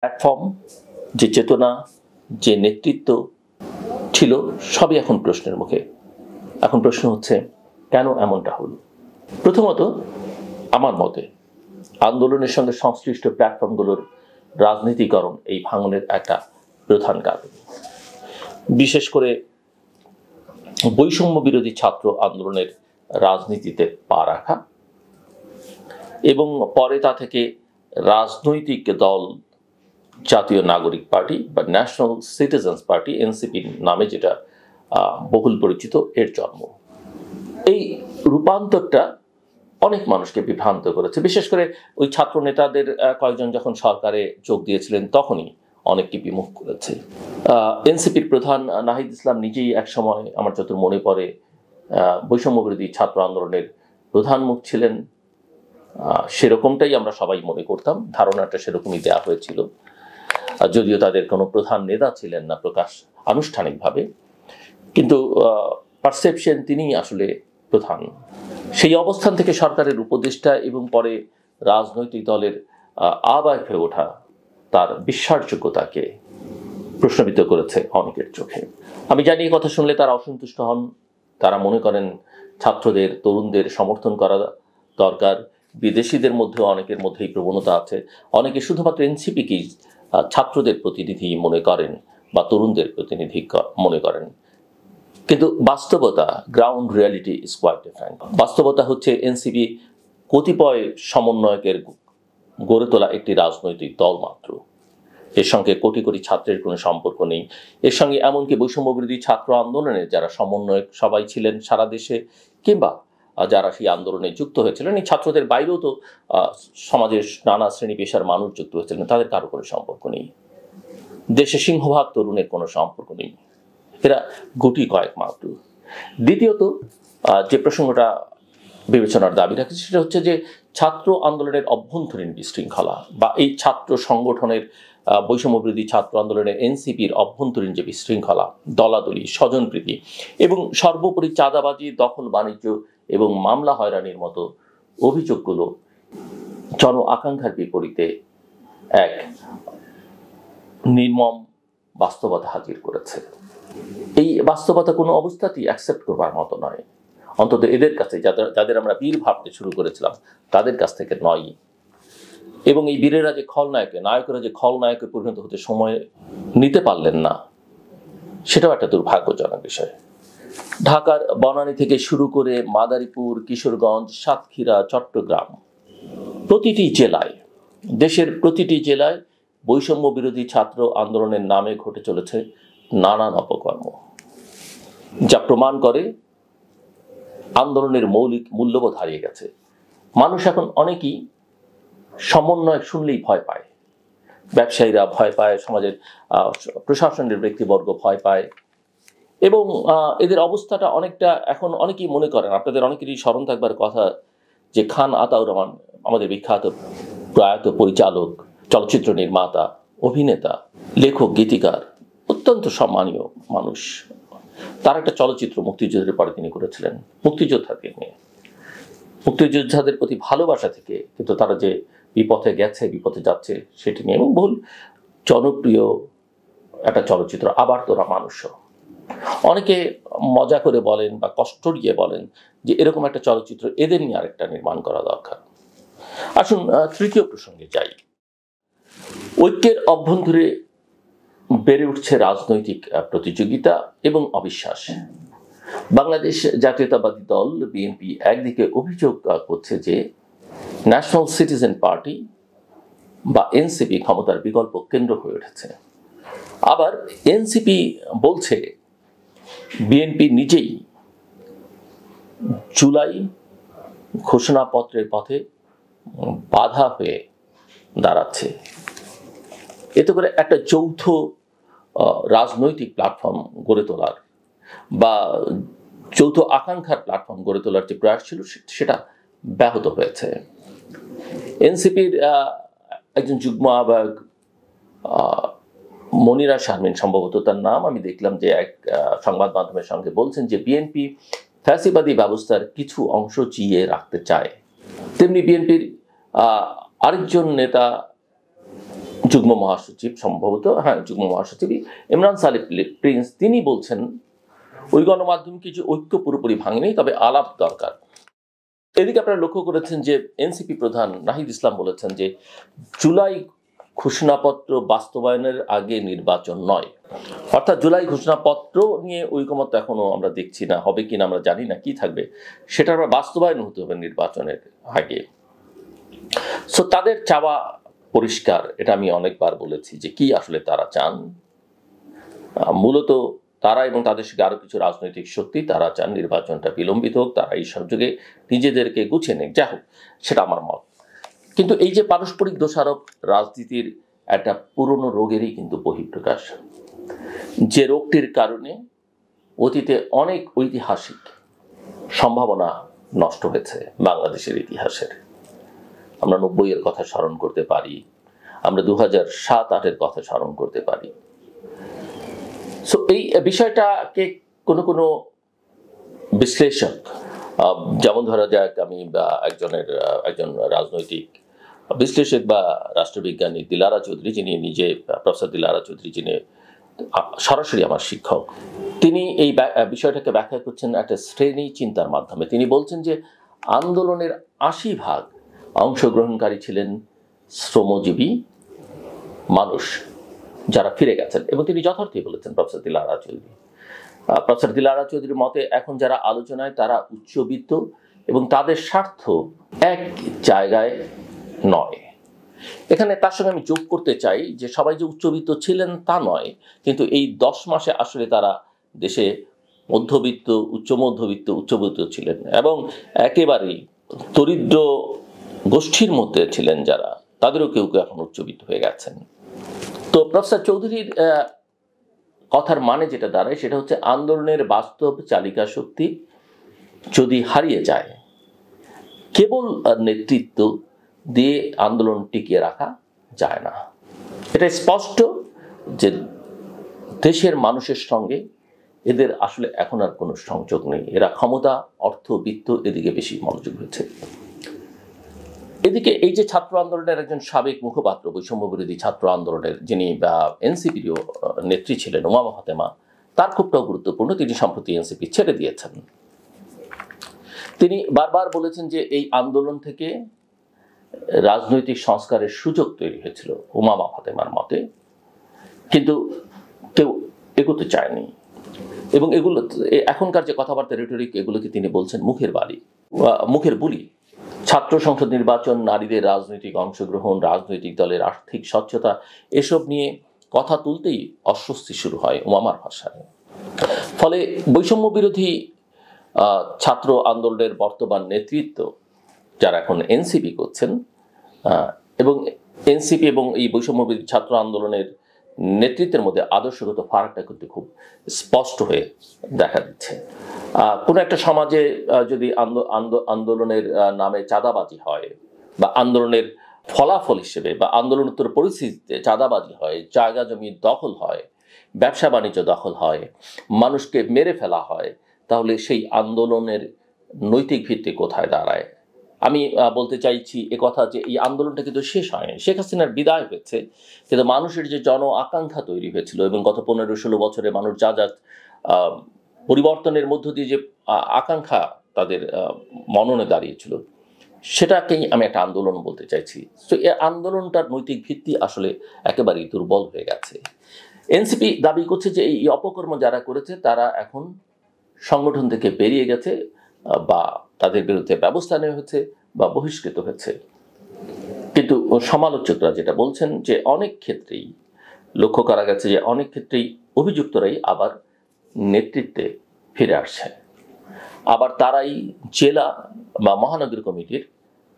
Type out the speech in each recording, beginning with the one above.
Platform, যে চেতনা, যে নেতৃত্ব ছিল, সবই এখন প্রশ্নের মুখে। এখন প্রশ্ন হচ্ছে কেন এমনটা হলো। প্রথমত, আমার মতে আন্দোলনের সঙ্গে সংশ্লিষ্ট প্ল্যাটফর্মগুলোর রাজনীতিকরণ এই ভাঙনের একটা প্রধান কারণ। বিশেষ করে বৈষম্য বিরোধী ছাত্র আন্দোলনের রাজনীতিতে পা রাখা এবং পরে তা থেকে রাজনৈতিক দল জাতীয় নাগরিক পার্টি বা ন্যাশনাল সিটিজেন্স পার্টি এনসিপি নামে যেটা বহুল পরিচিত, এর জন্ম। এই রূপান্তরটা অনেক মানুষকে বিভ্রান্ত করেছে। বিশেষ করে ওই ছাত্র নেতাদের কয়েকজন যখন সরকারে যোগ দিয়েছিলেন তখনই অনেককে বিমুখ করেছে। এনসিপির প্রধান নাহিদ ইসলাম নিজেই একসময়, আমার যত মনে পড়ে, বৈষম্য বিরোধী ছাত্র আন্দোলনের প্রধান মুখ ছিলেন। সেরকমটাই আমরা সবাই মনে করতাম, ধারণাটা সেরকমই দেওয়া হয়েছিল, যদিও তাদের কোনো প্রধান নেতা ছিলেন না প্রকাশ আনুষ্ঠানিকভাবে, কিন্তু পারসেপশন তিনিই আসলে প্রধান। সেই অবস্থান থেকে সরকারের উপদেষ্টা এবং পরে রাজনৈতিক দলের আহ্বায়ক হয়ে ওঠা তার বিশ্বাসযোগ্যতাকে প্রশ্নবিদ্ধ করেছে অনেকের চোখে। আমি জানি এই কথা শুনলে তারা অসন্তুষ্ট হন। তারা মনে করেন ছাত্রদের, তরুণদের সমর্থন করা দরকার। বিদেশিদের মধ্যেও অনেকের মধ্যে এই প্রবণতা আছে। অনেকে শুধুমাত্র এনসিপিকেই ছাত্রদের প্রতিনিধি মনে করেন বা তরুণদের প্রতিনিধি মনে করেন, কিন্তু বাস্তবতা, ground reality is quite different. বাস্তবতা হচ্ছে এনসিপি কতিপয় সমন্বয়কের গড়ে তোলা একটি রাজনৈতিক দল মাত্র। এর সঙ্গে কোটি কোটি ছাত্রের কোনো সম্পর্ক নেই। এর সঙ্গে এমনকি বৈষম্য বিরোধী ছাত্র আন্দোলনের যারা সমন্বয়ক সবাই ছিলেন সারা দেশে, কিংবা যারা সেই আন্দোলনে যুক্ত হয়েছিলেন, এই ছাত্রদের বাইরেও তো সমাজের নানা শ্রেণী পেশার মানুষ যুক্ত হয়েছিলেন, তাদের কারো কোনো সম্পর্ক নেই। দেশে সিংহভাগ তরুণের কোনো সম্পর্ক নেই, এরা গুটি কয়েক মাত্র। দ্বিতীয়ত, যে প্রসঙ্গটা বিবেচনার দাবি রাখছে সেটা হচ্ছে যে ছাত্র আন্দোলনের অভ্যন্তরীণ বিশৃঙ্খলা বা এই ছাত্র সংগঠনের, বৈষম্য বিরোধী ছাত্র আন্দোলনের এনসিপির অভ্যন্তরীণ যে বিশৃঙ্খলা, দলাদলি, স্বজনপ্রীতি এবং সর্বোপরি চাঁদাবাজি, দখল বাণিজ্য এবং মামলা হয়রানির মতো অভিযোগগুলো জন আকাঙ্ক্ষার বিপরীতে এক নির্মম বাস্তবতা হাজির করেছে। এই বাস্তবতা কোনো অবস্থাতেই অ্যাকসেপ্ট করবার মতো নয়, অন্তত এদের কাছে, যাদের আমরা বীর ভাবতে শুরু করেছিলাম তাদের কাছ থেকে নয়। এবং এই বীরেরা যে নায়কেরা যে খলনায়কে পরিণত হতে সময় নিতে পারলেন না, সেটাও একটা দুর্ভাগ্যজনক বিষয়। ঢাকার বনানী থেকে শুরু করে মাদারীপুর, কিশোরগঞ্জ, সাতক্ষীরা, চট্টগ্রাম, প্রতিটি জেলায়, দেশের প্রতিটি জেলায় বৈষম্য বিরোধী ছাত্র আন্দোলনের নামে ঘটে চলেছে নানান অপকর্ম, যা প্রমাণ করে আন্দোলনের মৌলিক মূল্যবোধ হারিয়ে গেছে। মানুষ এখন অনেকেই সমন্বয় শুনলেই ভয় পায়। ব্যবসায়ীরা ভয় পায়, সমাজের প্রশাসনের ব্যক্তিবর্গ ভয় পায়, এবং এদের অবস্থাটা অনেকটা এখন অনেকেই মনে করেন, আপনাদের অনেকেরই স্মরণ থাকবার কথা যে খান আতাউর রহমান, আমাদের বিখ্যাত প্রয়াত পরিচালক, চলচ্চিত্র নির্মাতা, অভিনেতা, লেখক, গীতিকার, অত্যন্ত সম্মানীয় মানুষ। তার একটা চলচ্চিত্র মুক্তিযুদ্ধের পরে তিনি করেছিলেন মুক্তিযোদ্ধাকে নিয়ে, মুক্তিযোদ্ধাদের প্রতি ভালোবাসা থেকে, কিন্তু তারা যে বিপথে গেছে, বিপথে যাচ্ছে সেটি নিয়ে, এবং বহুল জনপ্রিয় একটা চলচ্চিত্র আবার তোরা মানুষ। অনেকে মজা করে বলেন বা কষ্ট দিয়ে বলেন যে এরকম একটা চলচ্চিত্র এদের নিয়ে আরেকটা নির্মাণ করা দরকার। আসুন তৃতীয় প্রসঙ্গে যাই। ঐক্যের অভ্যন্তরে বেড়ে উঠছে রাজনৈতিক প্রতিযোগিতা এবং অবিশ্বাস। বাংলাদেশ জাতীয়তাবাদী দল বিএনপি একদিকে অভিযোগ করছে যে ন্যাশনাল সিটিজেন পার্টি বা এনসিপি ক্ষমতার বিকল্প কেন্দ্র হয়ে উঠেছে। আবার এনসিপি বলছে বিএনপি নিজেই জুলাই ঘোষণাপত্রের পথে বাধা হয়ে দাঁড়াচ্ছে। এতে করে একটা যৌথ রাজনৈতিক প্ল্যাটফর্ম গড়ে তোলার বা যৌথ আকাঙ্ক্ষার প্ল্যাটফর্ম গড়ে তোলার যে প্রয়াস ছিল সেটা ব্যাহত হয়েছে। এনসিপির একজন যুগ্ম আহ্বায়ক মনিরা শারমিন, সম্ভবত তার নাম, আমি দেখলাম যে এক সংবাদ মাধ্যমের সঙ্গে বলছেন যে বিএনপি ফ্যাসিবাদী ব্যবস্থার কিছু অংশ জিইয়ে রাখতে চায়। তেমনি বিএনপির আরেকজন নেতা যুগ্ম মহাসচিব, সম্ভবত যুগ্ম মহাসচিব ইমরান সালেহ প্রিন্স, তিনি বলছেন ওই গণমাধ্যম কিছু ঐক্য পুরোপুরি ভাঙেনি, তবে আলাপ দরকার। এদিকে আপনারা লক্ষ্য করেছেন যে এনসিপি প্রধান নাহিদ ইসলাম বলেছেন যে জুলাই ঘোষণাপত্র বাস্তবায়নের আগে নির্বাচন নয়, অর্থাৎ জুলাই ঘোষণাপত্র নিয়ে ঐকমত্য এখনো আমরা দেখছি না, হবে কিনা আমরা জানি না, কি থাকবে সেটা আবার বাস্তবায়ন হতে হবে নির্বাচনের আগে। সো তাদের চাওয়া পরিষ্কার, এটা আমি অনেকবার বলেছি যে কি আসলে তারা চান। মূলত তারা এবং তাদের সঙ্গে আরো কিছু রাজনৈতিক শক্তি তারা চান নির্বাচনটা বিলম্বিত হোক, তারা এই সুযোগে নিজেদেরকে গুছিয়ে নেক, যা হোক সেটা আমার মত। কিন্তু এই যে পারস্পরিক দোষারোপ রাজনীতির একটা পুরনো রোগেরই কিন্তু বহিঃপ্রকাশ, যে রোগটির কারণে অতীতে অনেক ঐতিহাসিক সম্ভাবনা নষ্ট হয়েছে বাংলাদেশের ইতিহাসের। আমরা 90-এর কথা স্মরণ করতে পারি, আমরা 2007-08-এর কথা স্মরণ করতে পারি। সো এই বিষয়টাকে কোনো বিশ্লেষক, যেমন ধরা যাক আমি একজন রাজনৈতিক বিশ্লেষক বা রাষ্ট্রবিজ্ঞানী দিলারা চৌধুরী, যিনি নিজে প্রফেসর দিলারা চৌধুরী, যিনি সরাসরি আমার শিক্ষক, তিনি এই বিষয়টাকে ব্যাখ্যা করছেন একটা শ্রেণী চিন্তার মাধ্যমে। তিনি বলছেন যে আন্দোলনের 80% অংশগ্রহণকারী ছিলেন শ্রমজীবী মানুষ যারা ফিরে গেছেন, এবং তিনি যথার্থই বলেছেন প্রফেসর দিলারা চৌধুরী। প্রফেসর দিলারা চৌধুরীর মতে এখন যারা আলোচনায় তারা উচ্চবিত্ত এবং তাদের স্বার্থ এক জায়গায় নয়। এখানে তার সঙ্গে আমি যোগ করতে চাই যে সবাই যে উচ্চবিত্ত ছিলেন তা নয়, কিন্তু এই 10 মাসে আসলে তারা দেশে মধ্যবিত্ত, উচ্চবিত্ত ছিলেন, এবং একেবারেই দরিদ্র গোষ্ঠীর মধ্যে ছিলেন যারা, তাদেরও কেউ কেউ এখন উচ্চবিত্ত হয়ে গেছেন। তো প্রফেসর চৌধুরীর কথার মানে যেটা দাঁড়ায় সেটা হচ্ছে আন্দোলনের বাস্তব চালিকা শক্তি যদি হারিয়ে যায়, কেবল নেতৃত্ব দিয়ে আন্দোলন টিকিয়ে রাখা যায় না। এটা স্পষ্ট যে দেশের মানুষের সঙ্গে এদের আসলে এখন আর কোনো সংযোগ নেই, এরা ক্ষমতা, অর্থ, বিত্ত এদিকে বেশি মনোযোগ হয়েছে। এদিকে এই যে ছাত্র আন্দোলনের একজন সাবেক মুখপাত্র, বৈষম্য বিরোধী ছাত্র আন্দোলনের, যিনি এনসিপির নেত্রী ছিলেন উমামা ফাতেমা, তার খুবটাও গুরুত্বপূর্ণ। তিনি সম্প্রতি এনসিপি ছেড়ে দিয়েছেন। তিনি বারবার বলেছেন যে এই আন্দোলন থেকে রাজনৈতিক সংস্কারের সুযোগ তৈরি হয়েছিল উমামা ফাতেমার মতে, কিন্তু কেউ এগোতে চায়নি। এবং এগুলো এখনকার যে কথাবার্তা, রেটরিক, এগুলোকে তিনি বলছেন মুখের বুলি। ছাত্র সংসদ নির্বাচন, নারীদের রাজনৈতিক অংশগ্রহণ, রাজনৈতিক দলের আর্থিক স্বচ্ছতা, এসব নিয়ে কথা তুলতেই অস্বস্তি শুরু হয় উমামার ভাষায়। ফলে বৈষম্য বিরোধী ছাত্র আন্দোলনের বর্তমান নেতৃত্ব যারা এখন এনসিপি করছেন, এবং এনসিপি এবং এই বৈষম্য বিরোধী ছাত্র আন্দোলনের নেতৃত্বের মধ্যে আদর্শগত ফারাকটা কিন্তু খুব স্পষ্ট হয়ে দেখা দিচ্ছে। কোনো একটা সমাজে যদি আন্দোলনের নামে চাঁদাবাজি হয়, বা আন্দোলনের ফলাফল হিসেবে বা আন্দোলনোত্তর পরিস্থিতিতে চাঁদাবাজি হয়, জায়গা জমি দখল হয়, ব্যবসা বাণিজ্য দখল হয়, মানুষকে মেরে ফেলা হয়, তাহলে সেই আন্দোলনের নৈতিক ভিত্তি কোথায় দাঁড়ায়? আমি বলতে চাইছি একথা যে এই আন্দোলনটা কিন্তু শেষ হয়নি, শেখ হাসিনার বিদায় হয়েছে, কিন্তু মানুষের যে জন আকাঙ্ক্ষা তৈরি হয়েছিল এবং গত 15-16 বছরে মানুষ যা পরিবর্তনের মধ্য দিয়ে যে আকাঙ্ক্ষা তাদের মননে দাঁড়িয়েছিল, সেটাকেই আমি একটা আন্দোলন বলতে চাইছি। তো এই আন্দোলনটার নৈতিক ভিত্তি আসলে একেবারেই দুর্বল হয়ে গেছে। এনসিপি দাবি করছে যে এই অপকর্ম যারা করেছে তারা এখন সংগঠন থেকে বেরিয়ে গেছে, বা তাদের বিরুদ্ধে ব্যবস্থা নেওয়া হয়েছে বা বহিষ্কৃত হয়েছে। কিন্তু সমালোচকরা যেটা বলছেন যে অনেক ক্ষেত্রেই লক্ষ্য করা গেছে যে অনেক ক্ষেত্রেই অভিযুক্তরাই আবার নেতৃত্বে ফিরে আসছে, আবার তারাই জেলা বা মহানগর কমিটির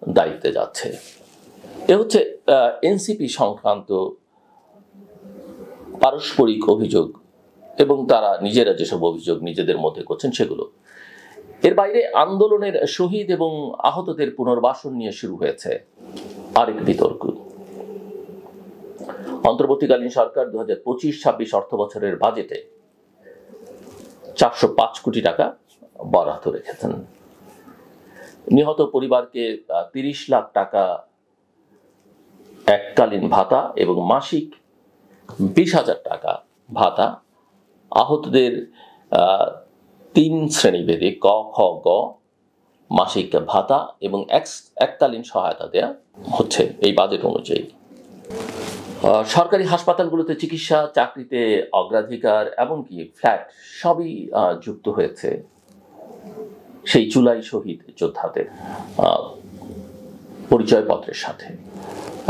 দায়িত্বে যাচ্ছে। এ হচ্ছে এনসিপি সংক্রান্ত পারস্পরিক অভিযোগ, এবং তারা নিজেরা যেসব অভিযোগ নিজেদের মধ্যে করছেন সেগুলো। এর বাইরে আন্দোলনের শহীদ এবং আহতদের পুনর্বাসন নিয়ে শুরু হয়েছে আরেক বিতর্ক। অন্তর্বর্তীকালীন সরকার 2025-26 অর্থ বছরের বাজেটে 405 কোটি টাকা বরাদ্দ রেখেছেন। নিহত পরিবারকে 30 লাখ টাকা এককালীন ভাতা এবং মাসিক 20,000 টাকা ভাতা, আহতদের 3 শ্রেণীভেদে ক, খ, গ মাসিক ভাতা এবং এককালীন সহায়তা দেয়া হচ্ছে এই বাজেট অনুযায়ী। সরকারি হাসপাতালগুলোতে চিকিৎসা, চাকরিতে অগ্রাধিকার, এমনকি ফ্ল্যাট সবই যুক্ত হয়েছে সেই জুলাই শহীদ যোদ্ধাদের পরিচয়পত্রের সাথে।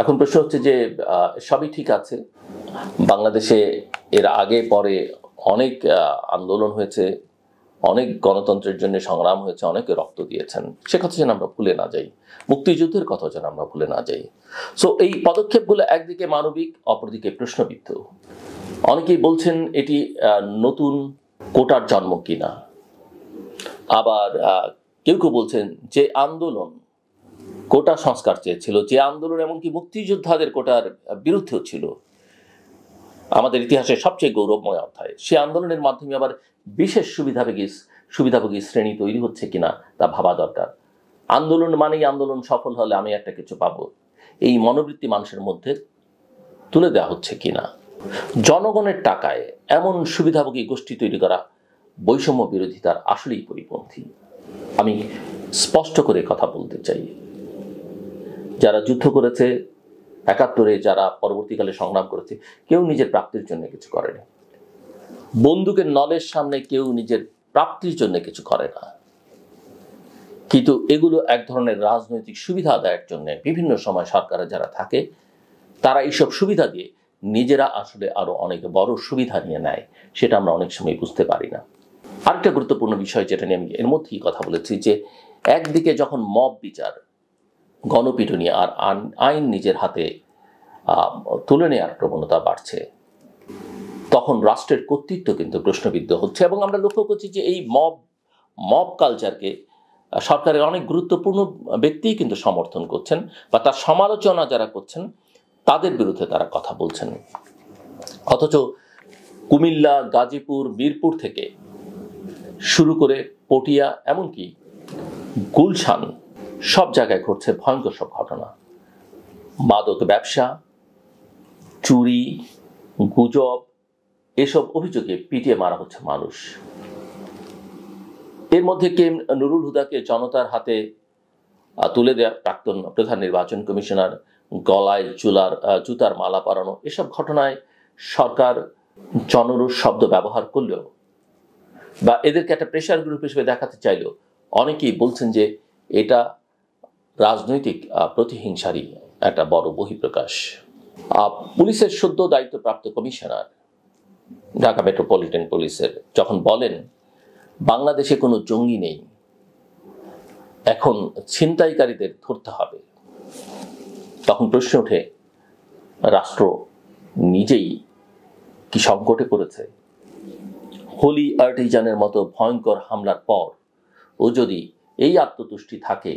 এখন প্রশ্ন হচ্ছে যে সবই ঠিক আছে, বাংলাদেশে এর আগে পরে অনেক আন্দোলন হয়েছে, অনেক গণতন্ত্রের জন্য সংগ্রাম হয়েছে, অনেকে রক্ত দিয়েছেন, সে কথা যেন আমরা ভুলে না যাই, মুক্তিযুদ্ধের কথা যেন আমরা ভুলে না যাই। সো এই পদক্ষেপগুলো একদিকে মানবিক, অপরদিকে প্রশ্নবিদ্ধ। অনেকেই বলছেন এটি নতুন কোটার জন্ম কিনা, আবার কেউ কেউ বলছেন যে আন্দোলন কোটা সংস্কার চেয়েছিল, যে আন্দোলন এমনকি মুক্তিযোদ্ধাদের কোটার বিরুদ্ধেও ছিল, আমাদের ইতিহাসের সবচেয়ে গৌরবময় অধ্যায়, সে আন্দোলনের মাধ্যমে আবার বিশেষ সুবিধাভোগী শ্রেণী তৈরি হচ্ছে কিনা তা ভাবা দরকার। আন্দোলন মানেই আন্দোলন সফল হলে আমি একটা কিছু পাবো, এই মনোবৃত্তি মানুষের মধ্যে তুলে দেওয়া হচ্ছে কিনা। জনগণের টাকায় এমন সুবিধাভোগী গোষ্ঠী তৈরি করা বৈষম্য বিরোধিতার আসলেই পরিপন্থী। আমি স্পষ্ট করে কথা বলতে চাই, যারা যুদ্ধ করেছে ৭১, যারা পরবর্তীকালে সংগ্রাম করেছে, কেউ নিজের প্রাপ্তির জন্য কিছু করেনি। বন্দুকের নলের সামনে কেউ নিজের প্রাপ্তির জন্য কিছু করে না, কিন্তু এগুলো এক ধরনের রাজনৈতিক সুবিধা আদায়ের জন্য বিভিন্ন সময় সরকারে যারা থাকে তারা এইসব সুবিধা দিয়ে নিজেরা আসলে আরো অনেক বড় সুবিধা নিয়ে নেয়, সেটা আমরা অনেক সময় বুঝতে পারি না। আরেকটা গুরুত্বপূর্ণ বিষয় যেটা নিয়ে আমি এর মধ্যেই কথা বলেছি, যে একদিকে যখন মব বিচার, গণপিটুনি আর আইন নিজের হাতে তুলে নেওয়ার প্রবণতা বাড়ছে, তখন রাষ্ট্রের কর্তৃত্ব কিন্তু প্রশ্নবিদ্ধ হচ্ছে। এবং আমরা লক্ষ্য করছি যে এই মব কালচারকে সরকারের অনেক গুরুত্বপূর্ণ ব্যক্তিই কিন্তু সমর্থন করছেন, বা তার সমালোচনা যারা করছেন তাদের বিরুদ্ধে তারা কথা বলছেন। অথচ কুমিল্লা, গাজীপুর, মিরপুর থেকে শুরু করে পটিয়া, এমনকি গুলশান, সব জায়গায় ঘটছে ভয়ঙ্কর সব ঘটনা। মাদক ব্যবসা, চুরি, গুজব, এসব অভিযোগে পিটিয়ে মারা হচ্ছে মানুষ। এর মধ্যে কে নুরুল হুদাকে জনতার হাতে তুলে দেওয়া প্রাক্তন প্রধান নির্বাচন কমিশনার, গলায় জুতার মালা পরানো, এসব ঘটনায় সরকার জনরোষ শব্দ ব্যবহার করলেও বা এদেরকে একটা প্রেশার গ্রুপ হিসেবে দেখাতে চাইলেও অনেকেই বলছেন যে এটা রাজনৈতিক প্রতিহিংসারই একটা বড় বহিঃপ্রকাশ। পুলিশের সদ্য দায়িত্বপ্রাপ্ত কমিশনার ঢাকা মেট্রোপলিটন পুলিশের যখন বলেন বাংলাদেশে কোনো জঙ্গি নেই, এখন ছিনতাইকারীদের ধরতে হবে, তখন প্রশ্ন ওঠে রাষ্ট্র নিজেই কি সংকটে পড়েছে? হোলি আর্টিজানের মতো ভয়ঙ্কর হামলার পর ও যদি এই আত্মতুষ্টি থাকে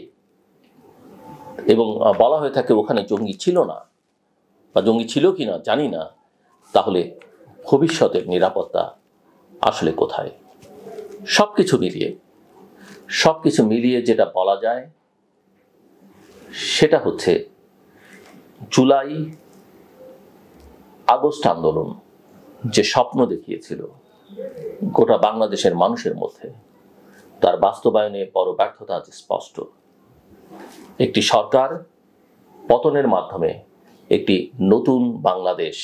এবং বলা হয়ে থাকে ওখানে জঙ্গি ছিল না বা জঙ্গি ছিল কিনা জানি না, তাহলে ভবিষ্যতের নিরাপত্তা আসলে কোথায়? সবকিছু মিলিয়ে যেটা বলা যায় সেটা হচ্ছে জুলাই আগস্ট আন্দোলন যে স্বপ্ন দেখিয়েছিল গোটা বাংলাদেশের মানুষের মধ্যে, তার বাস্তবায়নে বড় ব্যর্থতা আজ স্পষ্ট। একটি সরকার পতনের মাধ্যমে একটি নতুন বাংলাদেশ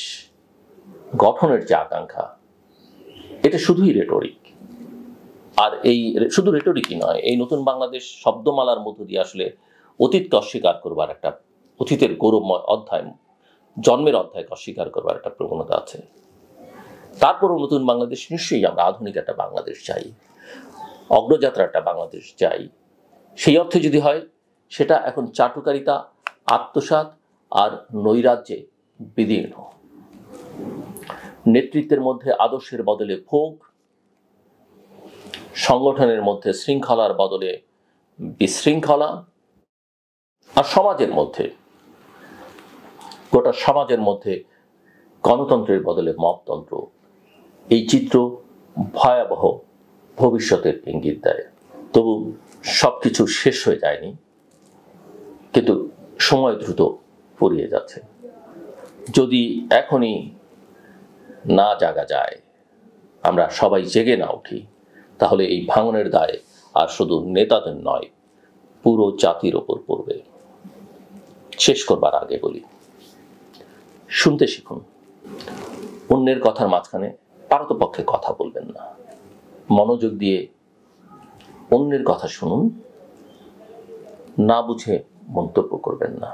গঠনের যে আকাঙ্ক্ষা, এটা শুধুই রেটরিক। আর এই শুধু রেটরিকই নয়, এই নতুন বাংলাদেশ শব্দমালার মধ্য দিয়ে আসলে অতীতকে অস্বীকার করবার একটা, অতীতের গৌরবময় অধ্যায়, জন্মের অধ্যায়কে অস্বীকার করবার একটা প্রবণতা আছে। তারপরও নতুন বাংলাদেশ নিশ্চয়ই আমরা আধুনিক একটা বাংলাদেশ চাই, অগ্রযাত্রা একটা বাংলাদেশ চাই। সেই অর্থে যদি হয় সেটা এখন চাটুকারিতা, আত্মসাৎ আর নৈরাজ্যে বিদীর্ণ। নেতৃত্বের মধ্যে আদর্শের বদলে ভোগ, সংগঠনের মধ্যে শৃঙ্খলার বদলে বিশৃঙ্খলা, আর গোটা সমাজের মধ্যে গণতন্ত্রের বদলে মপতন্ত্র। এই চিত্র ভয়াবহ ভবিষ্যতের ইঙ্গিত দেয়। তবু সবকিছু শেষ হয়ে যায়নি, কিন্তু সময় দ্রুত ফুরিয়ে যাচ্ছে। যদি এখনই না জাগা যায়, আমরা সবাই জেগে না উঠি, তাহলে এই ভাঙনের দায় আর শুধু নেতাদের নয়, পুরো জাতির ওপর পড়বে। শেষ করবার আগে বলি, শুনতে শিখুন। অন্যের কথার মাঝখানে পারতপক্ষে কথা বলবেন না। মনোযোগ দিয়ে অন্যের কথা শুনুন, না বুঝে মন্তব্য করবেন না।